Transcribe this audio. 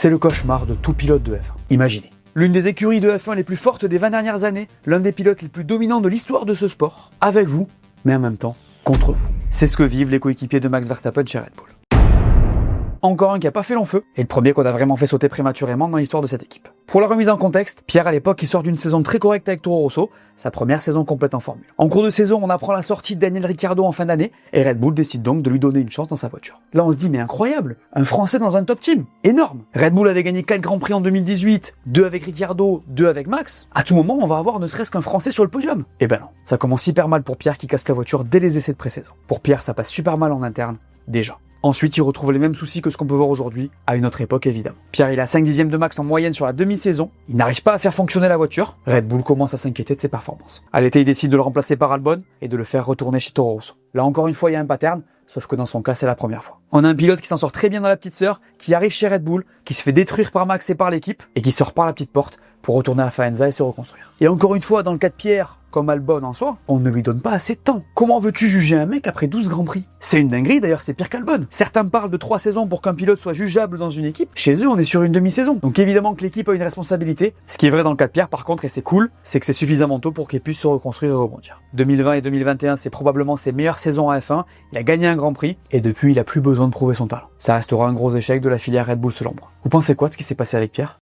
C'est le cauchemar de tout pilote de F1. Imaginez. L'une des écuries de F1 les plus fortes des 20 dernières années, l'un des pilotes les plus dominants de l'histoire de ce sport, avec vous, mais en même temps, contre vous. C'est ce que vivent les coéquipiers de Max Verstappen chez Red Bull. Encore un qui a pas fait long feu, et le premier qu'on a vraiment fait sauter prématurément dans l'histoire de cette équipe. Pour la remise en contexte, Pierre à l'époque il sort d'une saison très correcte avec Toro Rosso, sa première saison complète en Formule. En cours de saison, on apprend la sortie de Daniel Ricciardo en fin d'année, et Red Bull décide donc de lui donner une chance dans sa voiture. Là on se dit mais incroyable, un Français dans un top team, énorme. Red Bull avait gagné 4 grands prix en 2018, 2 avec Ricciardo, 2 avec Max. À tout moment on va avoir ne serait-ce qu'un Français sur le podium. Et ben non, ça commence hyper mal pour Pierre qui casse la voiture dès les essais de pré-saison. Pour Pierre ça passe super mal en interne, déjà. Ensuite, il retrouve les mêmes soucis que ce qu'on peut voir aujourd'hui, à une autre époque évidemment. Pierre, il a 5 dixièmes de max en moyenne sur la demi-saison, il n'arrive pas à faire fonctionner la voiture, Red Bull commence à s'inquiéter de ses performances. À l'été, il décide de le remplacer par Albon et de le faire retourner chez Toro Rosso. Là encore une fois, il y a un pattern, sauf que dans son cas, c'est la première fois. On a un pilote qui s'en sort très bien dans la petite sœur, qui arrive chez Red Bull, qui se fait détruire par Max et par l'équipe, et qui sort par la petite porte pour retourner à Faenza et se reconstruire. Et encore une fois, dans le cas de Pierre, comme Albon en soi, on ne lui donne pas assez de temps. Comment veux-tu juger un mec après 12 Grands Prix? C'est une dinguerie, d'ailleurs c'est pire qu'Albon. Certains parlent de 3 saisons pour qu'un pilote soit jugeable dans une équipe. Chez eux, on est sur une demi-saison. Donc évidemment que l'équipe a une responsabilité. Ce qui est vrai dans le cas de Pierre, par contre, et c'est cool, c'est que c'est suffisamment tôt pour qu'il puisse se reconstruire et rebondir. 2020 et 2021, c'est probablement ses meilleures saisons à F1. Il a gagné un Grand Prix, et depuis, il a plus besoin de prouver son talent. Ça restera un gros échec de la filière Red Bull selon moi. Vous pensez quoi de ce qui s'est passé avec Pierre?